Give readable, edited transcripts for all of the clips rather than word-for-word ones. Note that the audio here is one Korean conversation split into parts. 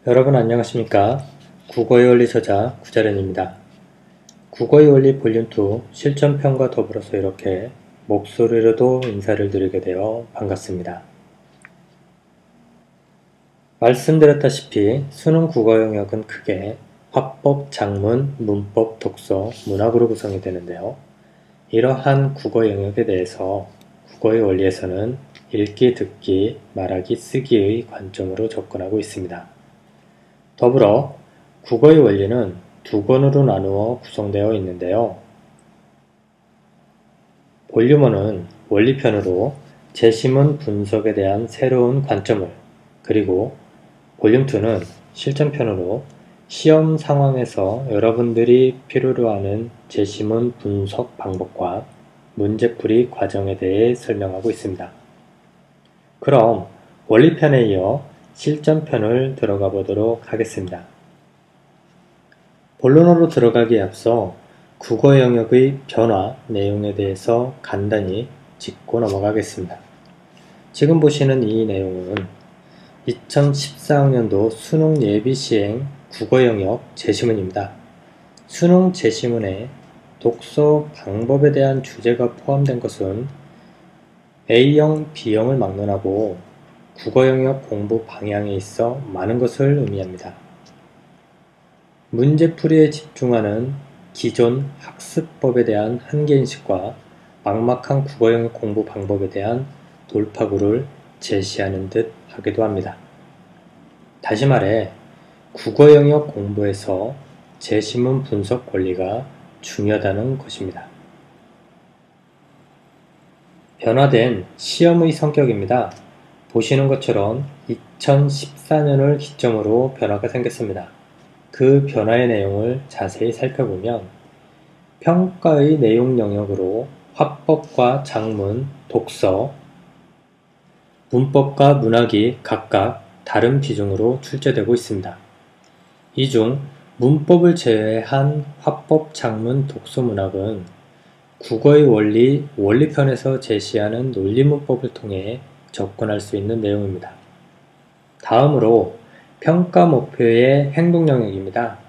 여러분 안녕하십니까? 국어의 원리 저자 구자련입니다. 국어의 원리 볼륨2 실전편과 더불어서 이렇게 목소리로도 인사를 드리게 되어 반갑습니다. 말씀드렸다시피 수능 국어 영역은 크게 화법, 작문, 문법, 독서, 문학으로 구성이 되는데요. 이러한 국어 영역에 대해서 국어의 원리에서는 읽기, 듣기, 말하기, 쓰기의 관점으로 접근하고 있습니다. 더불어 국어의 원리는 두 권으로 나누어 구성되어 있는데요. 볼륨1은 원리편으로 제시문 분석에 대한 새로운 관점을, 그리고 볼륨2는 실전편으로 시험 상황에서 여러분들이 필요로 하는 제시문 분석 방법과 문제풀이 과정에 대해 설명하고 있습니다. 그럼 원리편에 이어 실전편을 들어가 보도록 하겠습니다. 본론으로 들어가기에 앞서 국어 영역의 변화 내용에 대해서 간단히 짚고 넘어가겠습니다. 지금 보시는 이 내용은 2014학년도 수능 예비시행 국어 영역 제시문입니다. 수능 제시문에 독서 방법에 대한 주제가 포함된 것은 A형, B형을 막론하고 국어 영역 공부 방향에 있어 많은 것을 의미합니다. 문제풀이에 집중하는 기존 학습법에 대한 한계인식과 막막한 국어 영역 공부 방법에 대한 돌파구를 제시하는 듯 하기도 합니다. 다시 말해 국어 영역 공부에서 제시문 분석 원리가 중요하다는 것입니다. 변화된 시험의 성격입니다. 보시는 것처럼 2014년을 기점으로 변화가 생겼습니다. 그 변화의 내용을 자세히 살펴보면 평가의 내용 영역으로 화법과 작문, 독서, 문법과 문학이 각각 다른 비중으로 출제되고 있습니다. 이 중 문법을 제외한 화법, 작문, 독서, 문학은 국어의 원리, 원리편에서 제시하는 논리문법을 통해 접근할 수 있는 내용입니다. 다음으로 평가 목표의 행동 영역입니다.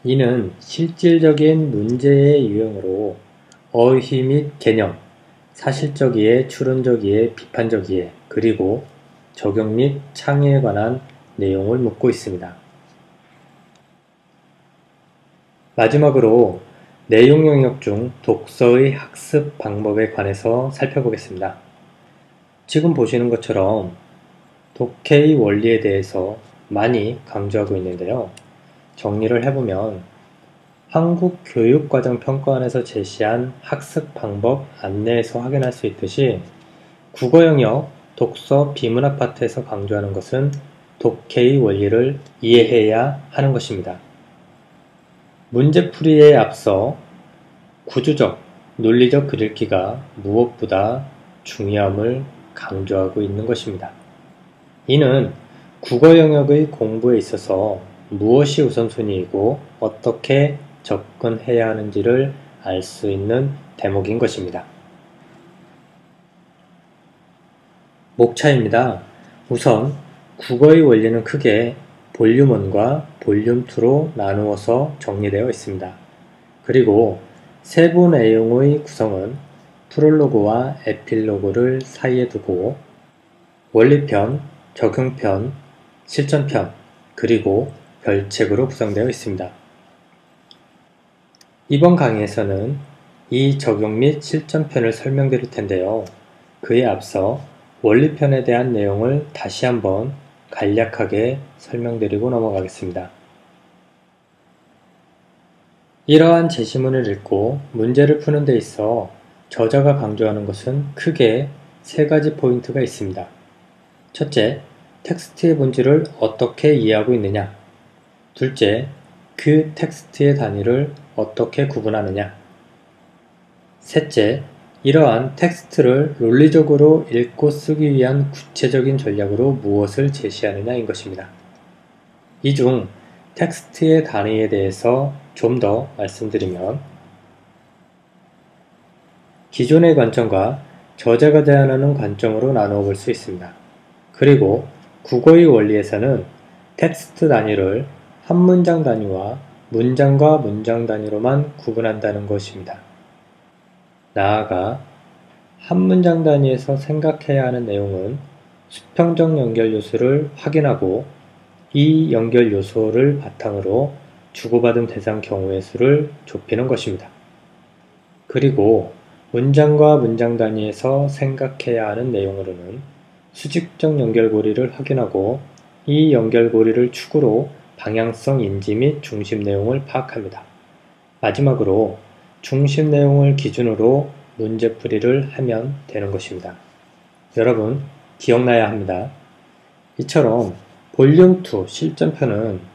이는 실질적인 문제의 유형으로 어휘 및 개념, 사실적 이해, 추론적 이해, 비판적 이해, 그리고 적용 및 창의에 관한 내용을 묻고 있습니다. 마지막으로 내용 영역 중 독서의 학습 방법에 관해서 살펴보겠습니다. 지금 보시는 것처럼 독해의 원리에 대해서 많이 강조하고 있는데요. 정리를 해보면 한국교육과정평가원에서 제시한 학습 방법 안내에서 확인할 수 있듯이 국어 영역 독서 비문학 파트에서 강조하는 것은 독해의 원리를 이해해야 하는 것입니다. 문제풀이에 앞서 구조적, 논리적 글읽기가 무엇보다 중요함을 강조하고 있는 것입니다. 이는 국어 영역의 공부에 있어서 무엇이 우선순위이고 어떻게 접근해야 하는지를 알 수 있는 대목인 것입니다. 목차입니다. 우선 국어의 원리는 크게 볼륨1과 볼륨2로 나누어서 정리되어 있습니다. 그리고 세부 내용의 구성은 프롤로그와 에필로그를 사이에 두고 원리편, 적용편, 실전편, 그리고 별책으로 구성되어 있습니다. 이번 강의에서는 이 적용 및 실전편을 설명드릴 텐데요. 그에 앞서 원리편에 대한 내용을 다시 한번 간략하게 설명드리고 넘어가겠습니다. 이러한 제시문을 읽고 문제를 푸는 데 있어 저자가 강조하는 것은 크게 세 가지 포인트가 있습니다. 첫째, 텍스트의 본질을 어떻게 이해하고 있느냐. 둘째, 그 텍스트의 단위를 어떻게 구분하느냐. 셋째, 이러한 텍스트를 논리적으로 읽고 쓰기 위한 구체적인 전략으로 무엇을 제시하느냐인 것입니다. 이 중 텍스트의 단위에 대해서 좀 더 말씀드리면 기존의 관점과 저자가 제안하는 관점으로 나누어 볼 수 있습니다. 그리고 국어의 원리에서는 텍스트 단위를 한 문장 단위와 문장과 문장 단위로만 구분한다는 것입니다. 나아가 한 문장 단위에서 생각해야 하는 내용은 수평적 연결 요소를 확인하고 이 연결 요소를 바탕으로 주고받은 대상 경우의 수를 좁히는 것입니다. 그리고 문장과 문장 단위에서 생각해야 하는 내용으로는 수직적 연결고리를 확인하고 이 연결고리를 축으로 방향성 인지 및 중심 내용을 파악합니다. 마지막으로 중심 내용을 기준으로 문제풀이를 하면 되는 것입니다. 여러분 기억나야 합니다. 이처럼 볼륨2 실전편은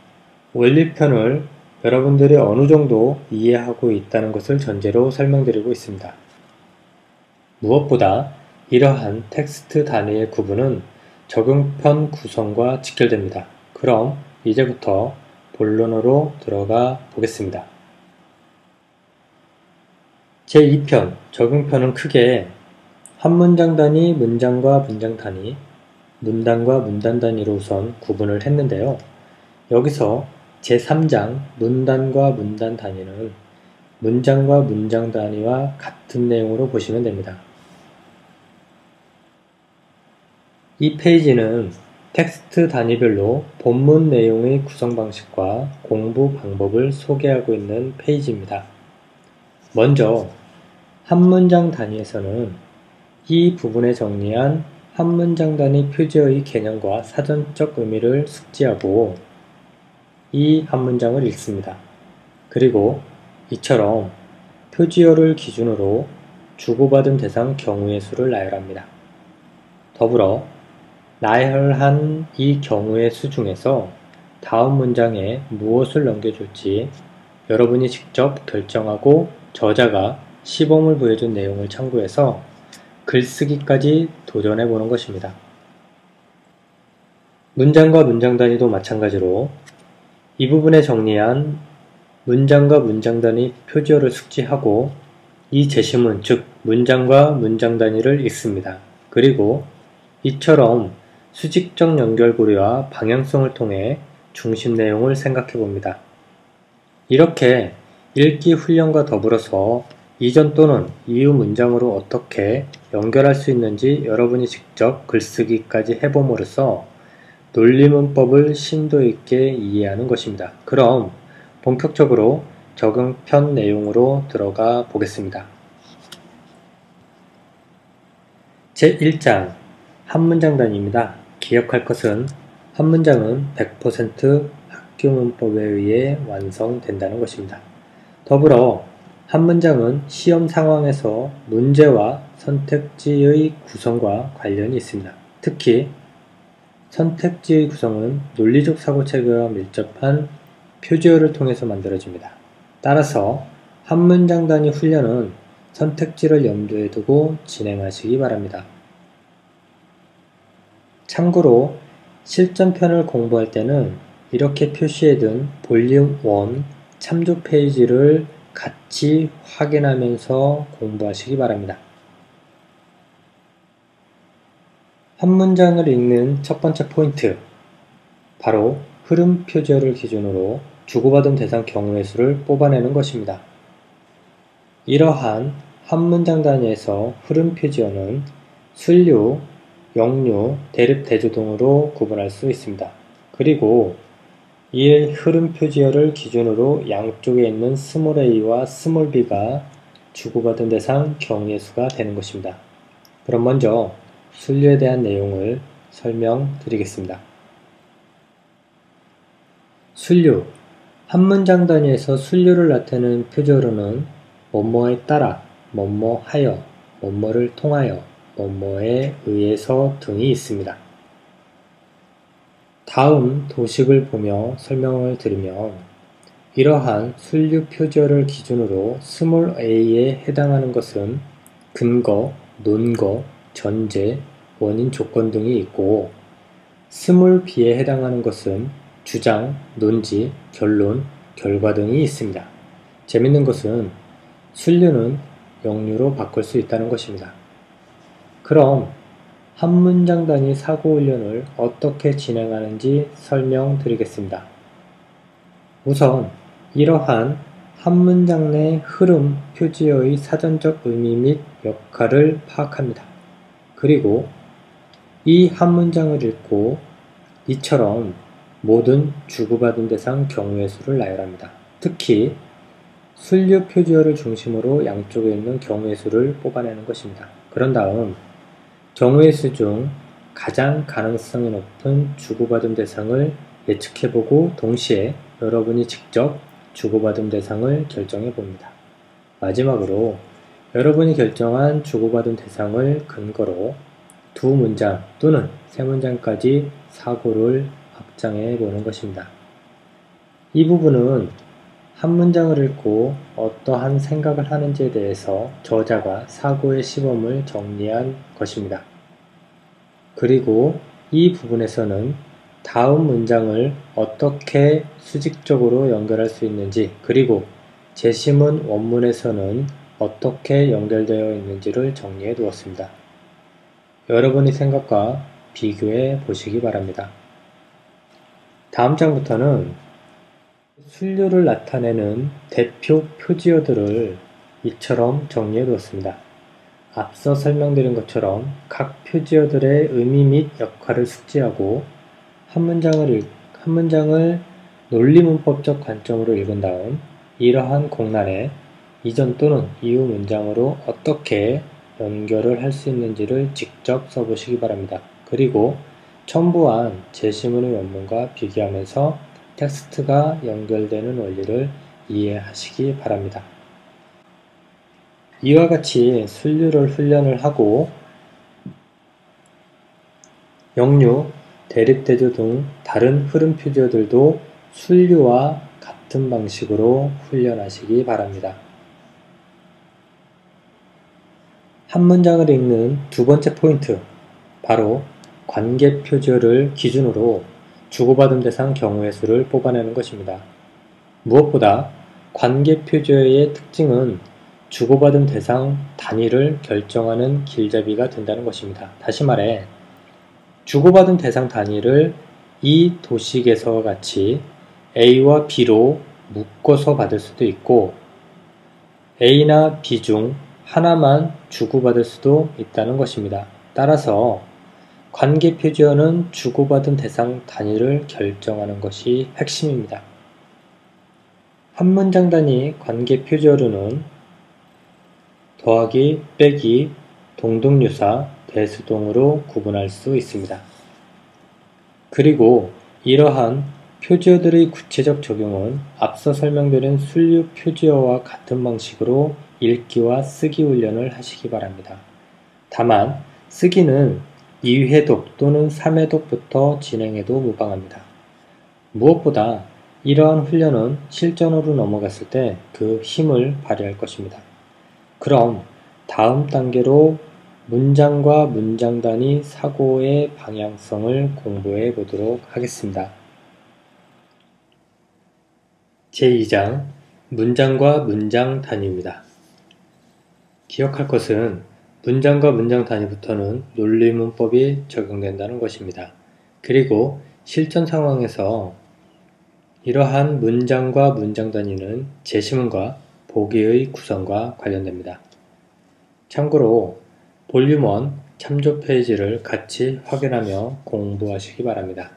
원리편을 여러분들이 어느 정도 이해하고 있다는 것을 전제로 설명드리고 있습니다. 무엇보다 이러한 텍스트 단위의 구분은 적응편 구성과 직결됩니다. 그럼 이제부터 본론으로 들어가 보겠습니다. 제2편 적응편은 크게 한 문장 단위, 문장과 문장 단위, 문단과 문단 단위로 우선 구분을 했는데요. 여기서 제3장 문단과 문단 단위는 문장과 문장 단위와 같은 내용으로 보시면 됩니다. 이 페이지는 텍스트 단위별로 본문 내용의 구성 방식과 공부 방법을 소개하고 있는 페이지입니다. 먼저 한 문장 단위에서는 이 부분에 정리한 한 문장 단위 표제어의 개념과 사전적 의미를 숙지하고 이 한 문장을 읽습니다. 그리고 이처럼 표지어를 기준으로 주고받은 대상 경우의 수를 나열합니다. 더불어 나열한 이 경우의 수 중에서 다음 문장에 무엇을 넘겨줄지 여러분이 직접 결정하고 저자가 시범을 보여준 내용을 참고해서 글쓰기까지 도전해보는 것입니다. 문장과 문장 단위도 마찬가지로 이 부분에 정리한 문장과 문장 단위 표지어를 숙지하고 이 제시문 즉 문장과 문장 단위를 읽습니다. 그리고 이처럼 수직적 연결고리와 방향성을 통해 중심 내용을 생각해 봅니다. 이렇게 읽기 훈련과 더불어서 이전 또는 이후 문장으로 어떻게 연결할 수 있는지 여러분이 직접 글쓰기까지 해봄으로써 논리문법을 심도 있게 이해하는 것입니다. 그럼 본격적으로 적응편 내용으로 들어가 보겠습니다. 제1장 한 문장 단위입니다. 기억할 것은 한 문장은 100% 학교 문법에 의해 완성된다는 것입니다. 더불어 한 문장은 시험 상황에서 문제와 선택지의 구성과 관련이 있습니다. 특히 선택지의 구성은 논리적 사고체계와 밀접한 표지어를 통해서 만들어집니다. 따라서 한 문장 단위 훈련은 선택지를 염두에 두고 진행하시기 바랍니다. 참고로 실전편을 공부할 때는 이렇게 표시해둔 볼륨 1 참조 페이지를 같이 확인하면서 공부하시기 바랍니다. 한 문장을 읽는 첫 번째 포인트, 바로 흐름 표지어를 기준으로 주고받은 대상 경우의 수를 뽑아내는 것입니다. 이러한 한 문장 단위에서 흐름 표지어는 순류, 역류, 대립, 대조 등으로 구분할 수 있습니다. 그리고 이 흐름 표지어를 기준으로 양쪽에 있는 스몰 a와 스몰 b가 주고받은 대상 경우의 수가 되는 것입니다. 그럼 먼저 순류에 대한 내용을 설명드리겠습니다. 순류, 한 문장 단위에서 순류를 나타내는 표지어로는 뭐뭐에 따라, 뭐뭐하여, 뭐뭐를 통하여, 뭐뭐에 의해서 등이 있습니다. 다음 도식을 보며 설명을 드리면 이러한 순류 표지어를 기준으로 스몰 a에 해당하는 것은 근거, 논거, 전제, 원인, 조건 등이 있고 스몰 b에 해당하는 것은 주장, 논지, 결론, 결과 등이 있습니다. 재밌는 것은 순류는 역류로 바꿀 수 있다는 것입니다. 그럼 한 문장 단위 사고 훈련을 어떻게 진행하는지 설명드리겠습니다. 우선 이러한 한 문장 내 흐름, 표지어의 사전적 의미 및 역할을 파악합니다. 그리고 이 한 문장을 읽고 이처럼 모든 주고받은 대상 경우의 수를 나열합니다. 특히 순류 표지어를 중심으로 양쪽에 있는 경우의 수를 뽑아내는 것입니다. 그런 다음 경우의 수 중 가장 가능성이 높은 주고받은 대상을 예측해보고 동시에 여러분이 직접 주고받은 대상을 결정해 봅니다. 마지막으로 여러분이 결정한 주고받은 대상을 근거로 두 문장 또는 세 문장까지 사고를 확장해 보는 것입니다. 이 부분은 한 문장을 읽고 어떠한 생각을 하는지에 대해서 저자가 사고의 시범을 정리한 것입니다. 그리고 이 부분에서는 다음 문장을 어떻게 수직적으로 연결할 수 있는지, 그리고 제시문 원문에서는 어떻게 연결되어 있는지를 정리해 두었습니다. 여러분의 생각과 비교해 보시기 바랍니다. 다음 장부터는 순류를 나타내는 대표 표지어들을 이처럼 정리해 두었습니다. 앞서 설명드린 것처럼 각 표지어들의 의미 및 역할을 숙지하고 한 문장을 논리문법적 관점으로 읽은 다음 이러한 공란에 이전 또는 이후 문장으로 어떻게 연결을 할 수 있는지를 직접 써보시기 바랍니다. 그리고 첨부한 제시문의 원문과 비교하면서 텍스트가 연결되는 원리를 이해하시기 바랍니다. 이와 같이 순류를 훈련을 하고 역류, 대립대조 등 다른 흐름 표지어들도 순류와 같은 방식으로 훈련하시기 바랍니다. 한 문장을 읽는 두 번째 포인트, 바로 관계 표지어를 기준으로 주고받은 대상 경우의 수를 뽑아내는 것입니다. 무엇보다 관계 표지어의 특징은 주고받은 대상 단위를 결정하는 길잡이가 된다는 것입니다. 다시 말해 주고받은 대상 단위를 이 도식에서와 같이 A와 B로 묶어서 받을 수도 있고 A나 B 중 하나만 주고받을 수도 있다는 것입니다. 따라서 관계 표지어는 주고받은 대상 단위를 결정하는 것이 핵심입니다. 한 문장 단위 관계 표지어로는 더하기, 빼기, 동등유사, 대수동으로 구분할 수 있습니다. 그리고 이러한 표지어들의 구체적 적용은 앞서 설명드린 순류 표지어와 같은 방식으로 읽기와 쓰기 훈련을 하시기 바랍니다. 다만 쓰기는 2회독 또는 3회독부터 진행해도 무방합니다. 무엇보다 이러한 훈련은 실전으로 넘어갔을 때 그 힘을 발휘할 것입니다. 그럼 다음 단계로 문장과 문장 단위 사고의 방향성을 공부해 보도록 하겠습니다. 제2장 문장과 문장 단위입니다. 기억할 것은 문장과 문장 단위부터는 논리문법이 적용된다는 것입니다. 그리고 실전 상황에서 이러한 문장과 문장 단위는 제시문과 보기의 구성과 관련됩니다. 참고로 볼륨 1 참조 페이지를 같이 확인하며 공부하시기 바랍니다.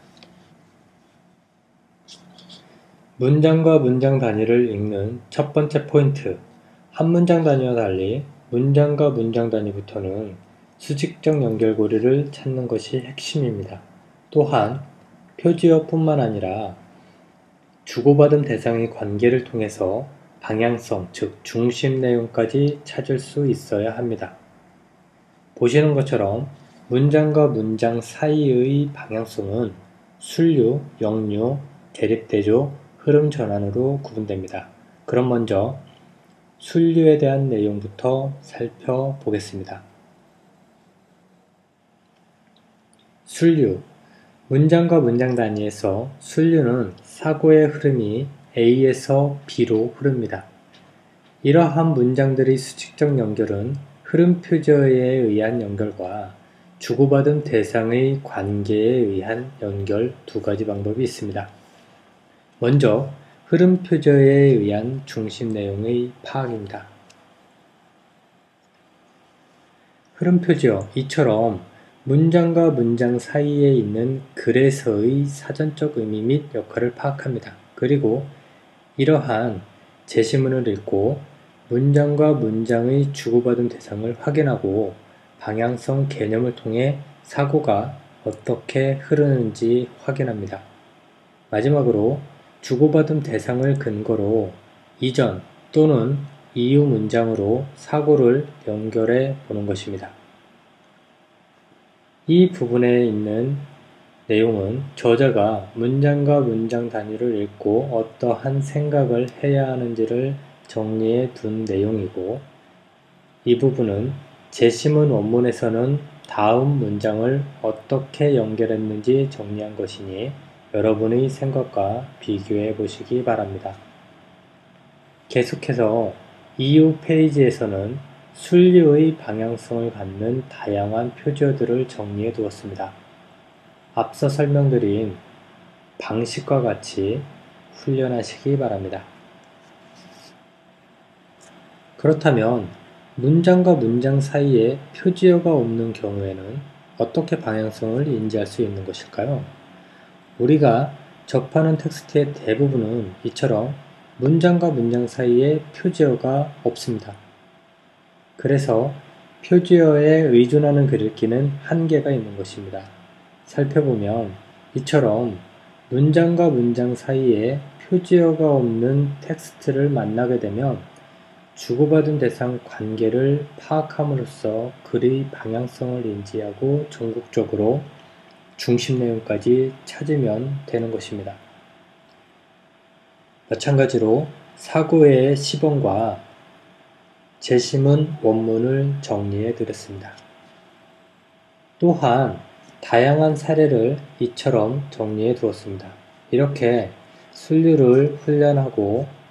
문장과 문장 단위를 읽는 첫 번째 포인트, 한 문장 단위와 달리 문장과 문장 단위부터는 수직적 연결고리를 찾는 것이 핵심입니다. 또한 표지어뿐만 아니라 주고받은 대상의 관계를 통해서 방향성, 즉 중심 내용까지 찾을 수 있어야 합니다. 보시는 것처럼 문장과 문장 사이의 방향성은 순류, 역류, 대립대조, 흐름 전환으로 구분됩니다. 그럼 먼저 순류에 대한 내용부터 살펴보겠습니다. 순류, 문장과 문장 단위에서 순류는 사고의 흐름이 A에서 B로 흐릅니다. 이러한 문장들의 수직적 연결은 흐름 표지어에 의한 연결과 주고받은 대상의 관계에 의한 연결 두 가지 방법이 있습니다. 먼저 흐름 표저에 의한 중심 내용의 파악입니다. 흐름 표저, 이처럼 문장과 문장 사이에 있는 글에서의 사전적 의미 및 역할을 파악합니다. 그리고 이러한 제시문을 읽고 문장과 문장의 주고받은 대상을 확인하고 방향성 개념을 통해 사고가 어떻게 흐르는지 확인합니다. 마지막으로 주고받은 대상을 근거로 이전 또는 이후 문장으로 사고를 연결해 보는 것입니다. 이 부분에 있는 내용은 저자가 문장과 문장 단위를 읽고 어떠한 생각을 해야 하는지를 정리해 둔 내용이고, 이 부분은 제시문 원문에서는 다음 문장을 어떻게 연결했는지 정리한 것이니 여러분의 생각과 비교해 보시기 바랍니다. 계속해서 이후 페이지에서는 순리의 방향성을 갖는 다양한 표저들을 정리해 두었습니다. 앞서 설명드린 방식과 같이 훈련하시기 바랍니다. 그렇다면 문장과 문장 사이에 표지어가 없는 경우에는 어떻게 방향성을 인지할 수 있는 것일까요? 우리가 접하는 텍스트의 대부분은 이처럼 문장과 문장 사이에 표지어가 없습니다. 그래서 표지어에 의존하는 글읽기는 한계가 있는 것입니다. 살펴보면 이처럼 문장과 문장 사이에 표지어가 없는 텍스트를 만나게 되면 주고받은 대상 관계를 파악함으로써 글의 방향성을 인지하고 전국적으로 중심 내용까지 찾으면 되는 것입니다. 마찬가지로 사고의 시범과 제시문 원문을 정리해 드렸습니다. 또한 다양한 사례를 이처럼 정리해 두었습니다. 이렇게 순리를 훈련하고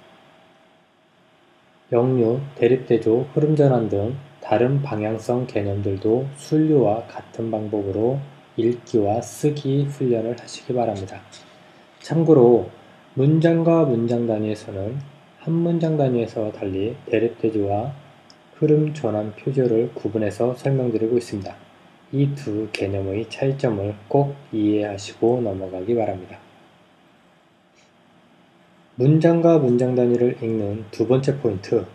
역류, 대립대조, 흐름전환 등 다른 방향성 개념들도 순리와 같은 방법으로 읽기와 쓰기 훈련을 하시기 바랍니다. 참고로 문장과 문장 단위에서는 한 문장 단위에서와 달리 대립대조와 흐름 전환 표저를 구분해서 설명드리고 있습니다. 이 두 개념의 차이점을 꼭 이해하시고 넘어가기 바랍니다. 문장과 문장 단위를 읽는 두 번째 포인트,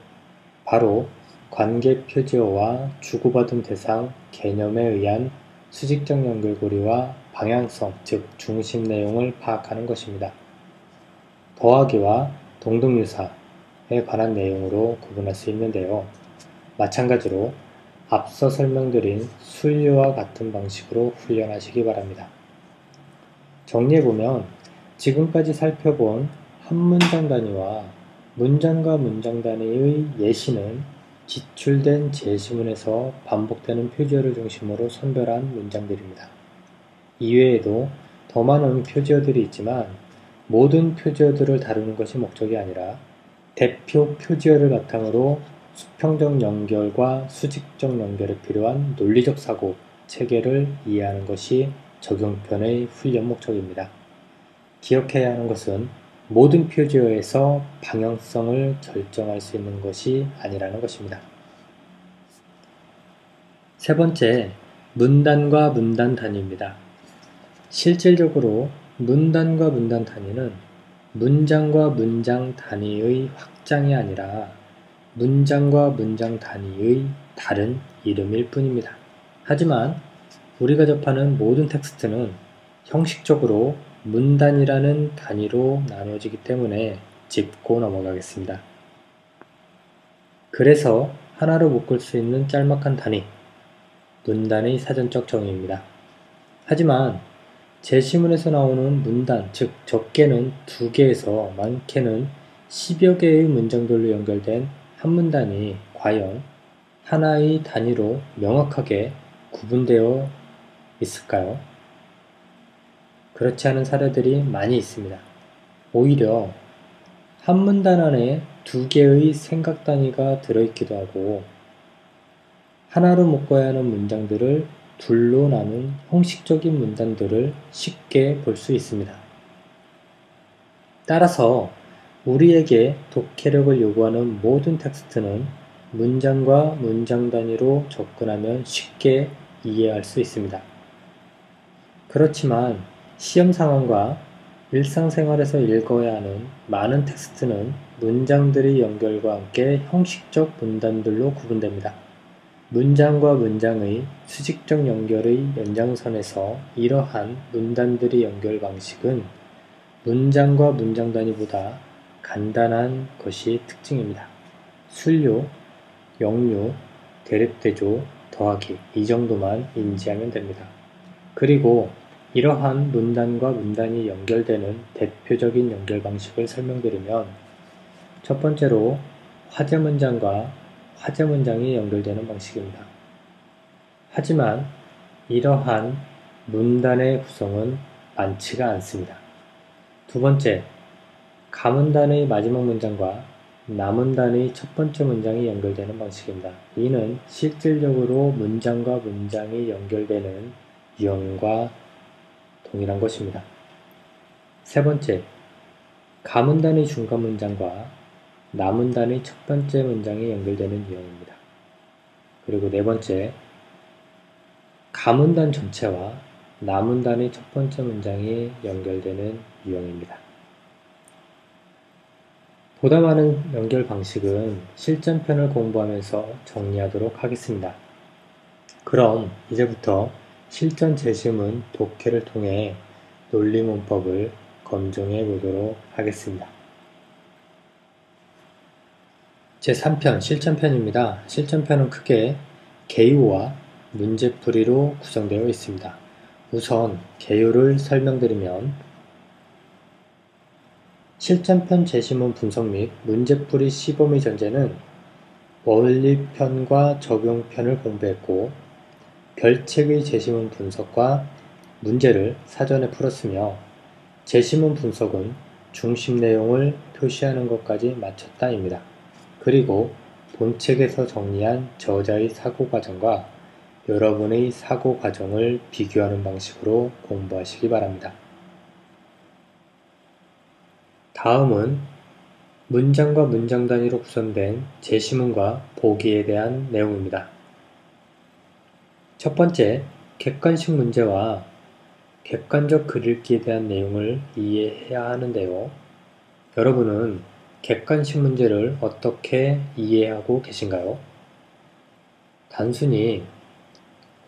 바로 관계 표지어와 주고받은 대상 개념에 의한 수직적 연결고리와 방향성, 즉 중심 내용을 파악하는 것입니다. 더하기와 동등유사에 관한 내용으로 구분할 수 있는데요. 마찬가지로 앞서 설명드린 순리와 같은 방식으로 훈련하시기 바랍니다. 정리해보면 지금까지 살펴본 한 문장 단위와 문장과 문장 단위의 예시는 기출된 제시문에서 반복되는 표지어를 중심으로 선별한 문장들입니다. 이외에도 더 많은 표지어들이 있지만 모든 표지어들을 다루는 것이 목적이 아니라 대표 표지어를 바탕으로 수평적 연결과 수직적 연결에 필요한 논리적 사고, 체계를 이해하는 것이 적용편의 훈련 목적입니다. 기억해야 하는 것은 모든 표지어에서 방향성을 결정할 수 있는 것이 아니라는 것입니다. 세 번째, 문단과 문단 단위입니다. 실질적으로 문단과 문단 단위는 문장과 문장 단위의 확장이 아니라 문장과 문장 단위의 다른 이름일 뿐입니다. 하지만 우리가 접하는 모든 텍스트는 형식적으로 문단이라는 단위로 나누어지기 때문에 짚고 넘어가겠습니다. 그래서 하나로 묶을 수 있는 짤막한 단위, 문단의 사전적 정의입니다. 하지만 제시문에서 나오는 문단, 즉 적게는 2개에서 많게는 10여 개의 문장들로 연결된 한 문단이 과연 하나의 단위로 명확하게 구분되어 있을까요? 그렇지 않은 사례들이 많이 있습니다. 오히려 한 문단 안에 2개의 생각 단위가 들어있기도 하고 하나로 묶어야 하는 문장들을 둘로 나눈 형식적인 문단들을 쉽게 볼 수 있습니다. 따라서 우리에게 독해력을 요구하는 모든 텍스트는 문장과 문장 단위로 접근하면 쉽게 이해할 수 있습니다. 그렇지만 시험 상황과 일상생활에서 읽어야 하는 많은 텍스트는 문장들의 연결과 함께 형식적 문단들로 구분됩니다. 문장과 문장의 수직적 연결의 연장선에서 이러한 문단들의 연결 방식은 문장과 문장 단위보다 간단한 것이 특징입니다. 순료, 역료, 대립대조, 더하기 이 정도만 인지하면 됩니다. 그리고 이러한 문단과 문단이 연결되는 대표적인 연결 방식을 설명드리면 첫 번째로 화제 문장과 화제 문장이 연결되는 방식입니다. 하지만 이러한 문단의 구성은 많지가 않습니다. 두 번째, 가문단의 마지막 문장과 나문단의 첫 번째 문장이 연결되는 방식입니다. 이는 실질적으로 문장과 문장이 연결되는 유형과 동일한 것입니다. 세 번째, 가문단의 중간 문장과 나문단의 첫 번째 문장이 연결되는 유형입니다. 그리고 네 번째, 가문단 전체와 나문단의 첫 번째 문장이 연결되는 유형입니다. 보다 많은 연결 방식은 실전편을 공부하면서 정리하도록 하겠습니다. 그럼 이제부터 실전 제시문 독해를 통해 논리문법을 검증해 보도록 하겠습니다. 제3편 실전편입니다. 실전편은 크게 개요와 문제풀이로 구성되어 있습니다. 우선 개요를 설명드리면 실전편 제시문 분석 및 문제풀이 시범의 전제는 원리편과 적용편을 공부했고 별책의 제시문 분석과 문제를 사전에 풀었으며 제시문 분석은 중심 내용을 표시하는 것까지 마쳤다입니다. 그리고 본책에서 정리한 저자의 사고과정과 여러분의 사고과정을 비교하는 방식으로 공부하시기 바랍니다. 다음은 문장과 문장 단위로 구성된 제시문과 보기에 대한 내용입니다. 첫 번째, 객관식 문제와 객관적 글읽기에 대한 내용을 이해해야 하는데요. 여러분은 객관식 문제를 어떻게 이해하고 계신가요? 단순히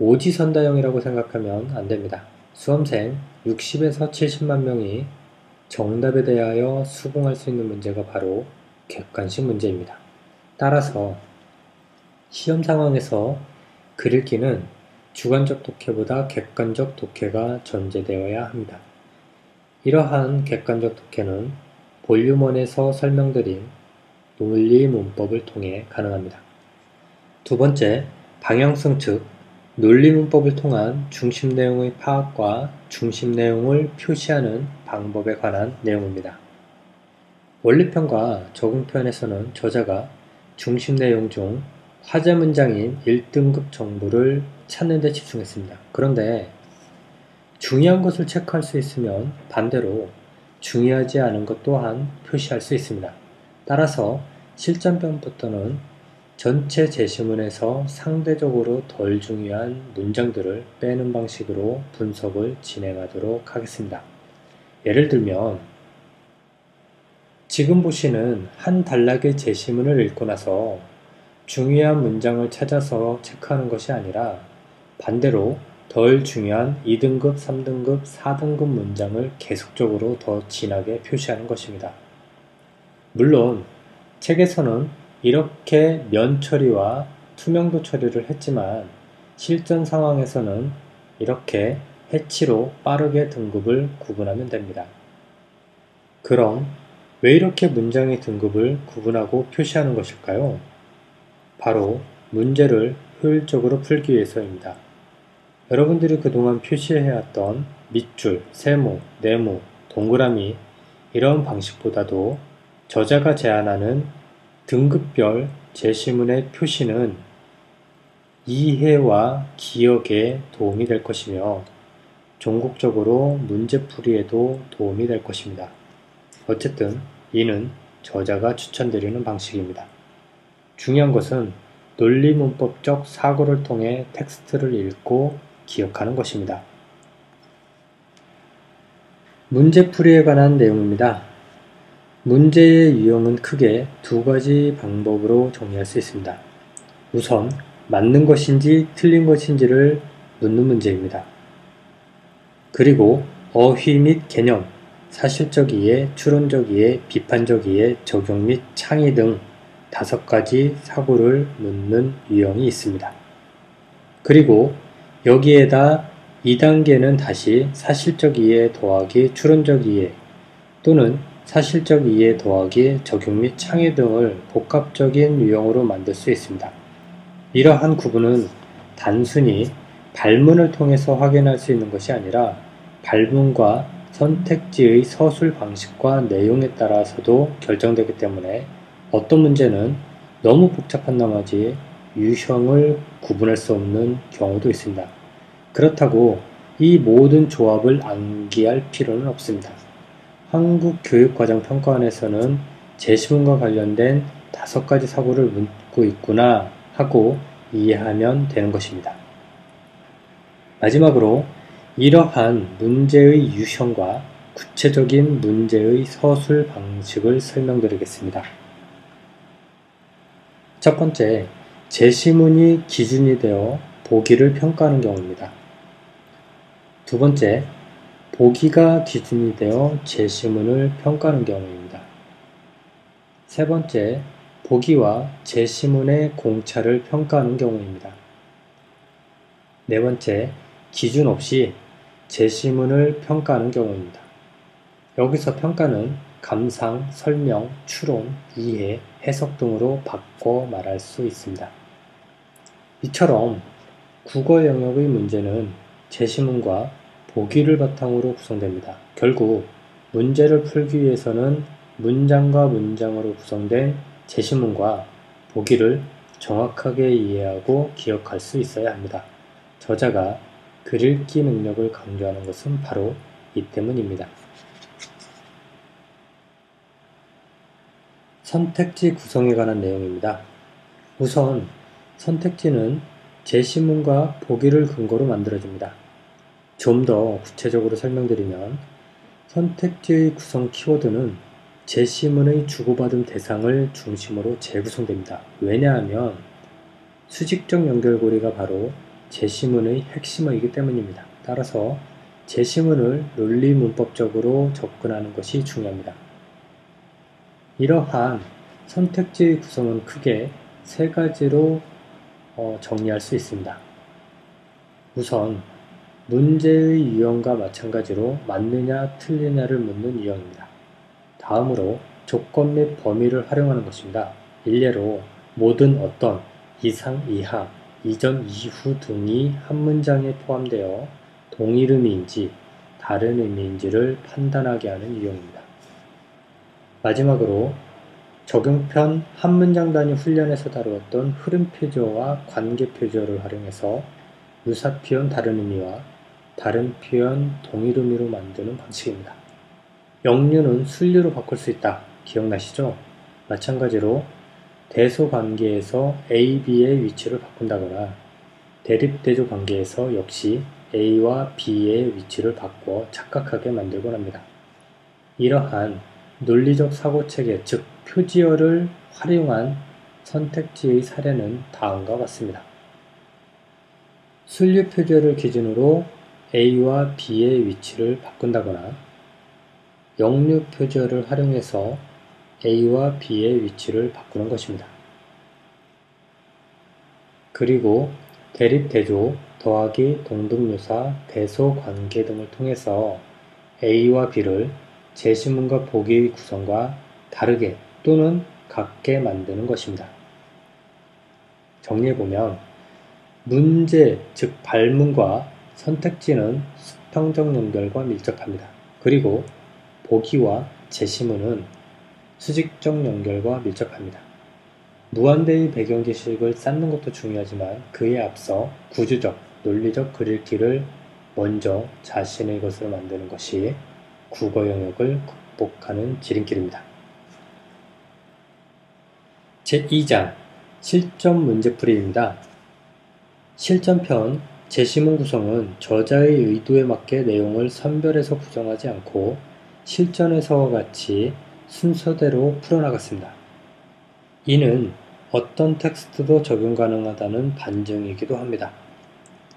오지선다형이라고 생각하면 안됩니다. 수험생 60에서 70만 명이 정답에 대하여 수긍할 수 있는 문제가 바로 객관식 문제입니다. 따라서 시험 상황에서 글읽기는 주관적 독해보다 객관적 독해가 전제되어야 합니다. 이러한 객관적 독해는 볼륨 1에서 설명드린 논리 문법을 통해 가능합니다. 두 번째, 방향성 즉 논리 문법을 통한 중심 내용의 파악과 중심 내용을 표시하는 방법에 관한 내용입니다. 원리편과 적응편에서는 저자가 중심 내용 중 화제 문장인 1등급 정보를 찾는 데 집중했습니다. 그런데 중요한 것을 체크할 수 있으면 반대로 중요하지 않은 것 또한 표시할 수 있습니다. 따라서 실전편부터는 전체 제시문에서 상대적으로 덜 중요한 문장들을 빼는 방식으로 분석을 진행하도록 하겠습니다. 예를 들면 지금 보시는 한 단락의 제시문을 읽고 나서 중요한 문장을 찾아서 체크하는 것이 아니라 반대로 덜 중요한 2등급, 3등급, 4등급 문장을 계속적으로 더 진하게 표시하는 것입니다. 물론 책에서는 이렇게 면 처리와 투명도 처리를 했지만 실전 상황에서는 이렇게 해치로 빠르게 등급을 구분하면 됩니다. 그럼 왜 이렇게 문장의 등급을 구분하고 표시하는 것일까요? 바로 문제를 효율적으로 풀기 위해서입니다. 여러분들이 그동안 표시해왔던 밑줄, 세모, 네모, 동그라미 이런 방식보다도 저자가 제안하는 등급별 제시문의 표시는 이해와 기억에 도움이 될 것이며 종국적으로 문제풀이에도 도움이 될 것입니다. 어쨌든 이는 저자가 추천드리는 방식입니다. 중요한 것은 논리문법적 사고를 통해 텍스트를 읽고 기억하는 것입니다. 문제풀이에 관한 내용입니다. 문제의 유형은 크게 두 가지 방법으로 정리할 수 있습니다. 우선 맞는 것인지 틀린 것인지를 묻는 문제입니다. 그리고 어휘 및 개념, 사실적 이해, 추론적 이해, 비판적 이해, 적용 및 창의 등 5가지 사고를 묻는 유형이 있습니다. 그리고 여기에다 2단계는 다시 사실적 이해 더하기 추론적 이해 또는 사실적 이해 더하기 적용 및 창의 등을 복합적인 유형으로 만들 수 있습니다. 이러한 구분은 단순히 발문을 통해서 확인할 수 있는 것이 아니라 발문과 선택지의 서술 방식과 내용에 따라서도 결정되기 때문에 어떤 문제는 너무 복잡한 나머지 유형을 구분할 수 없는 경우도 있습니다. 그렇다고 이 모든 조합을 암기할 필요는 없습니다. 한국교육과정평가원에서는 제시문과 관련된 5가지 사고를 묻고 있구나 하고 이해하면 되는 것입니다. 마지막으로 이러한 문제의 유형과 구체적인 문제의 서술 방식을 설명드리겠습니다. 첫 번째, 제시문이 기준이 되어 보기를 평가하는 경우입니다. 두 번째, 보기가 기준이 되어 제시문을 평가하는 경우입니다. 세 번째, 보기와 제시문의 공차를 평가하는 경우입니다. 네 번째, 기준 없이 제시문을 평가하는 경우입니다. 여기서 평가는 감상, 설명, 추론, 이해, 해석 등으로 바꿔 말할 수 있습니다. 이처럼 국어 영역의 문제는 제시문과 보기를 바탕으로 구성됩니다. 결국 문제를 풀기 위해서는 문장과 문장으로 구성된 제시문과 보기를 정확하게 이해하고 기억할 수 있어야 합니다. 저자가 글읽기 능력을 강조하는 것은 바로 이 때문입니다. 선택지 구성에 관한 내용입니다. 우선 선택지는 제시문과 보기를 근거로 만들어집니다. 좀 더 구체적으로 설명드리면 선택지의 구성 키워드는 제시문의 주고받은 대상을 중심으로 재구성됩니다. 왜냐하면 수직적 연결고리가 바로 제시문의 핵심이기 때문입니다. 따라서 제시문을 논리문법적으로 접근하는 것이 중요합니다. 이러한 선택지의 구성은 크게 3가지로 정리할 수 있습니다. 우선 문제의 유형과 마찬가지로 맞느냐 틀리냐를 묻는 유형입니다. 다음으로 조건 및 범위를 활용하는 것입니다. 일례로 모든 어떤, 이상, 이하, 이전, 이후 등이 한 문장에 포함되어 동일 의미인지 다른 의미인지를 판단하게 하는 유형입니다. 마지막으로 적용편 한 문장 단위 훈련에서 다루었던 흐름 표저와 관계 표저를 활용해서 유사 표현 다른 의미와 다른 표현 동일 의미로 만드는 방식입니다. 역류는 순류로 바꿀 수 있다. 기억나시죠? 마찬가지로 대소 관계에서 A, B의 위치를 바꾼다거나 대립대조 관계에서 역시 A와 B의 위치를 바꿔 착각하게 만들곤 합니다. 이러한 논리적 사고체계, 즉 표지어를 활용한 선택지의 사례는 다음과 같습니다. 순류 표지어를 기준으로 A와 B의 위치를 바꾼다거나 역류 표지어를 활용해서 A와 B의 위치를 바꾸는 것입니다. 그리고 대립대조, 더하기, 동등유사, 대소관계 등을 통해서 A와 B를 제시문과 보기의 구성과 다르게 또는 같게 만드는 것입니다. 정리해보면 문제, 즉 발문과 선택지는 수평적 연결과 밀접합니다. 그리고 보기와 제시문은 수직적 연결과 밀접합니다. 무한대의 배경 지식을 쌓는 것도 중요하지만 그에 앞서 구조적, 논리적 글읽기를 먼저 자신의 것으로 만드는 것이 국어 영역을 극복하는 지름길입니다. 제2장 실전 문제풀이입니다. 실전편 제시문 구성은 저자의 의도에 맞게 내용을 선별해서 구성하지 않고 실전에서와 같이 순서대로 풀어나갔습니다. 이는 어떤 텍스트도 적용 가능하다는 반증이기도 합니다.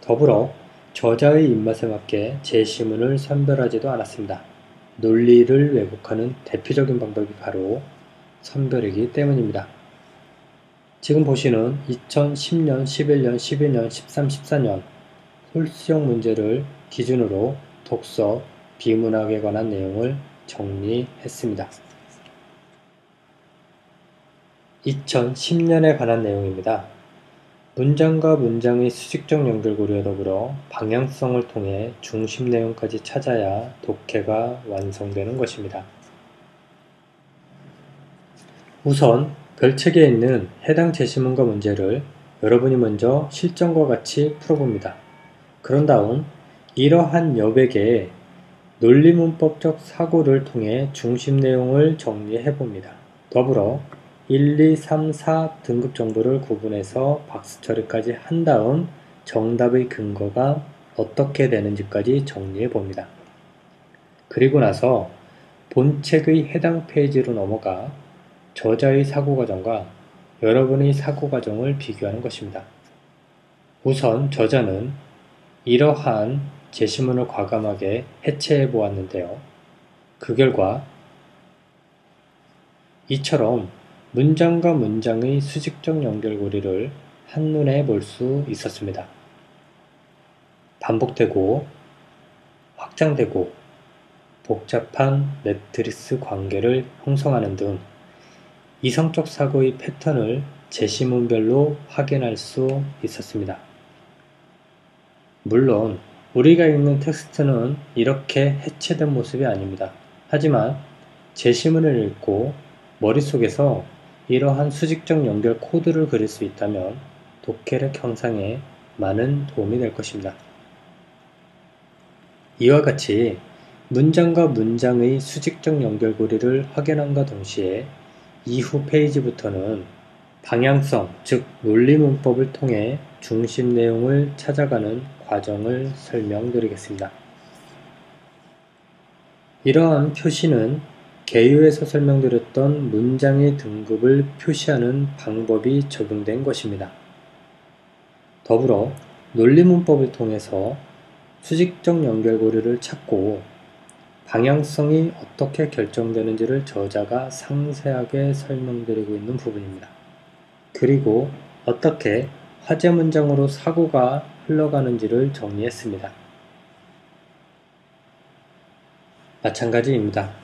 더불어 저자의 입맛에 맞게 제시문을 선별하지도 않았습니다. 논리를 왜곡하는 대표적인 방법이 바로 선별이기 때문입니다. 지금 보시는 2010년, 11년, 12년, 13, 14년 홀수형 문제를 기준으로 독서, 비문학에 관한 내용을 정리했습니다. 2010년에 관한 내용입니다. 문장과 문장의 수직적 연결고리와 더불어 방향성을 통해 중심 내용까지 찾아야 독해가 완성되는 것입니다. 우선 별책에 있는 해당 제시문과 문제를 여러분이 먼저 실전과 같이 풀어봅니다. 그런 다음 이러한 여백의 논리문법적 사고를 통해 중심 내용을 정리해봅니다. 더불어 1, 2, 3, 4 등급 정도를 구분해서 박스 처리까지 한 다음 정답의 근거가 어떻게 되는지까지 정리해봅니다. 그리고 나서 본책의 해당 페이지로 넘어가 저자의 사고과정과 여러분의 사고과정을 비교하는 것입니다. 우선 저자는 이러한 제시문을 과감하게 해체해 보았는데요. 그 결과 이처럼 문장과 문장의 수직적 연결고리를 한눈에 볼 수 있었습니다. 반복되고 확장되고 복잡한 매트리스 관계를 형성하는 등 이성적 사고의 패턴을 제시문별로 확인할 수 있었습니다. 물론 우리가 읽는 텍스트는 이렇게 해체된 모습이 아닙니다. 하지만 제시문을 읽고 머릿속에서 이러한 수직적 연결 코드를 그릴 수 있다면 독해력 형성에 많은 도움이 될 것입니다. 이와 같이 문장과 문장의 수직적 연결고리를 확인함과 동시에 이후 페이지부터는 방향성, 즉 논리문법을 통해 중심 내용을 찾아가는 과정을 설명드리겠습니다. 이러한 표시는 개요에서 설명드렸던 문장의 등급을 표시하는 방법이 적용된 것입니다. 더불어 논리문법을 통해서 수직적 연결고리를 찾고 방향성이 어떻게 결정되는지를 저자가 상세하게 설명드리고 있는 부분입니다. 그리고 어떻게 화제 문장으로 사고가 흘러가는지를 정리했습니다. 마찬가지입니다.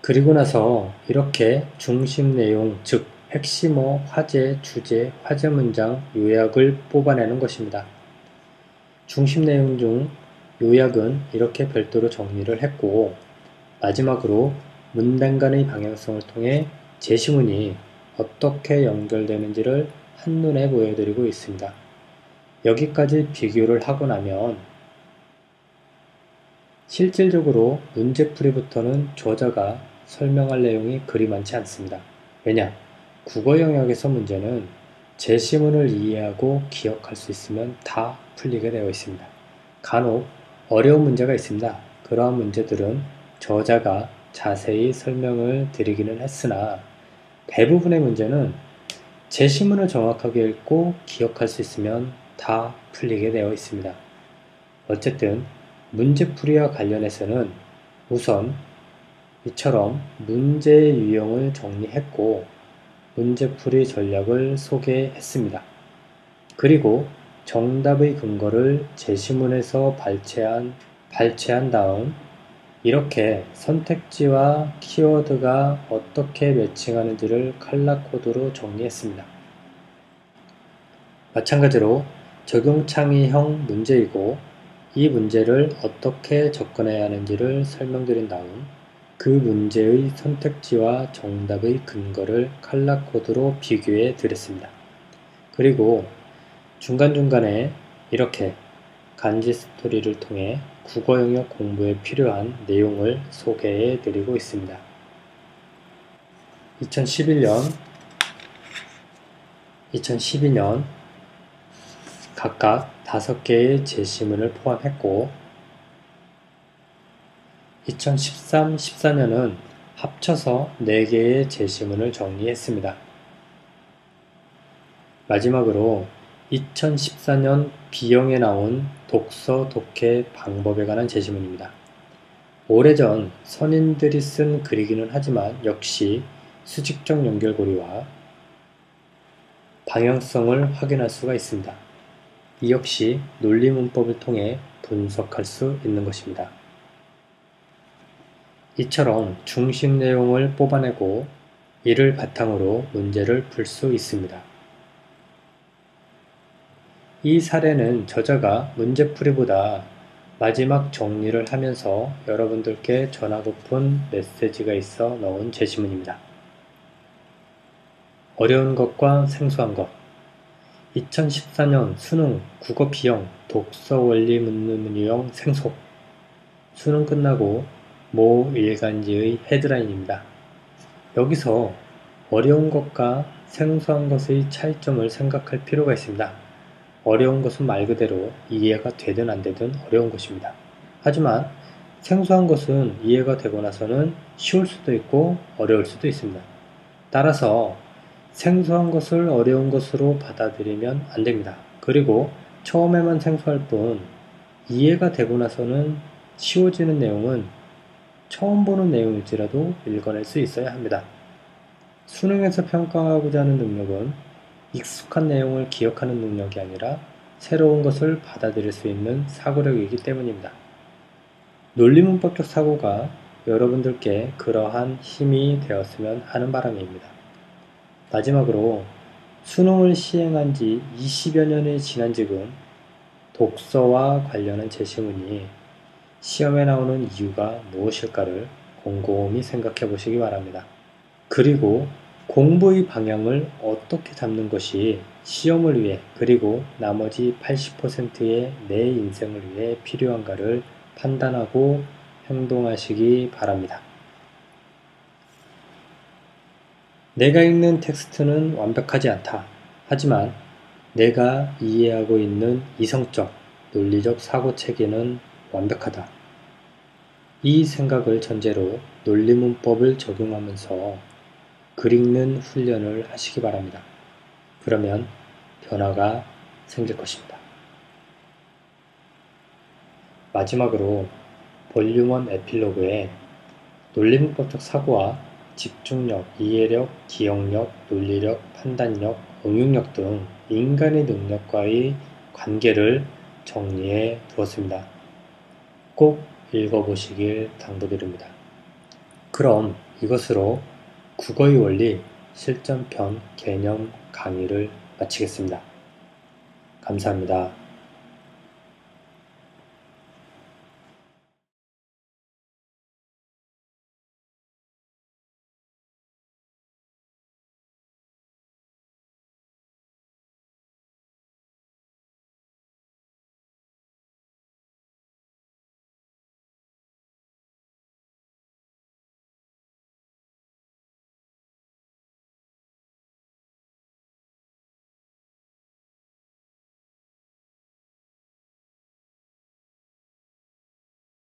그리고 나서 이렇게 중심 내용, 즉 핵심어, 화제, 주제, 화제 문장, 요약을 뽑아내는 것입니다. 중심 내용 중 요약은 이렇게 별도로 정리를 했고 마지막으로 문단 간의 방향성을 통해 제시문이 어떻게 연결되는지를 한눈에 보여드리고 있습니다. 여기까지 비교를 하고 나면 실질적으로 문제풀이부터는 저자가 설명할 내용이 그리 많지 않습니다. 왜냐? 국어 영역에서 문제는 제시문을 이해하고 기억할 수 있으면 다 풀리게 되어 있습니다. 간혹 어려운 문제가 있습니다. 그러한 문제들은 저자가 자세히 설명을 드리기는 했으나 대부분의 문제는 제시문을 정확하게 읽고 기억할 수 있으면 다 풀리게 되어 있습니다. 어쨌든 문제풀이와 관련해서는 우선 이처럼 문제의 유형을 정리했고 문제풀이 전략을 소개했습니다. 그리고 정답의 근거를 제시문에서 발췌한 다음 이렇게 선택지와 키워드가 어떻게 매칭하는지를 컬러 코드로 정리했습니다. 마찬가지로 적용창의형 문제이고 이 문제를 어떻게 접근해야 하는지를 설명드린 다음 그 그 문제의 선택지와 정답의 근거를 컬러코드로 비교해 드렸습니다. 그리고 중간중간에 이렇게 간지 스토리를 통해 국어 영역 공부에 필요한 내용을 소개해 드리고 있습니다. 2012년 각각 5개의 제시문을 포함했고 2013-14년은 합쳐서 4개의 제시문을 정리했습니다. 마지막으로 2014년 B형에 나온 독서, 독해 방법에 관한 제시문입니다. 오래전 선인들이 쓴 글이기는 하지만 역시 수직적 연결고리와 방향성을 확인할 수가 있습니다. 이 역시 논리문법을 통해 분석할 수 있는 것입니다. 이처럼 중심 내용을 뽑아내고 이를 바탕으로 문제를 풀 수 있습니다. 이 사례는 저자가 문제풀이보다 마지막 정리를 하면서 여러분들께 전하고픈 메시지가 있어 넣은 제시문입니다. 어려운 것과 생소한 것 2014년 수능 국어 B형 독서 원리 묻는 유형 생소 수능 끝나고 모 일간지의 헤드라인입니다. 여기서 어려운 것과 생소한 것의 차이점을 생각할 필요가 있습니다. 어려운 것은 말 그대로 이해가 되든 안 되든 어려운 것입니다. 하지만 생소한 것은 이해가 되고 나서는 쉬울 수도 있고 어려울 수도 있습니다. 따라서 생소한 것을 어려운 것으로 받아들이면 안 됩니다. 그리고 처음에만 생소할 뿐 이해가 되고 나서는 쉬워지는 내용은 처음 보는 내용일지라도 읽어낼 수 있어야 합니다. 수능에서 평가하고자 하는 능력은 익숙한 내용을 기억하는 능력이 아니라 새로운 것을 받아들일 수 있는 사고력이기 때문입니다. 논리문법적 사고가 여러분들께 그러한 힘이 되었으면 하는 바람입니다. 마지막으로 수능을 시행한 지 20여 년이 지난 지금 독서와 관련한 제시문이 시험에 나오는 이유가 무엇일까를 곰곰이 생각해 보시기 바랍니다. 그리고 공부의 방향을 어떻게 잡는 것이 시험을 위해 그리고 나머지 80%의 내 인생을 위해 필요한가를 판단하고 행동하시기 바랍니다. 내가 읽는 텍스트는 완벽하지 않다. 하지만 내가 이해하고 있는 이성적, 논리적 사고체계는 완벽하다. 이 생각을 전제로 논리문법을 적용하면서 글 읽는 훈련을 하시기 바랍니다. 그러면 변화가 생길 것입니다. 마지막으로 볼륨 1 에필로그에 논리문법적 사고와 집중력, 이해력, 기억력, 논리력, 판단력, 응용력 등 인간의 능력과의 관계를 정리해 두었습니다. 꼭 읽어보시길 당부드립니다. 그럼 이것으로 국어의 원리 실전편 개념 강의를 마치겠습니다. 감사합니다.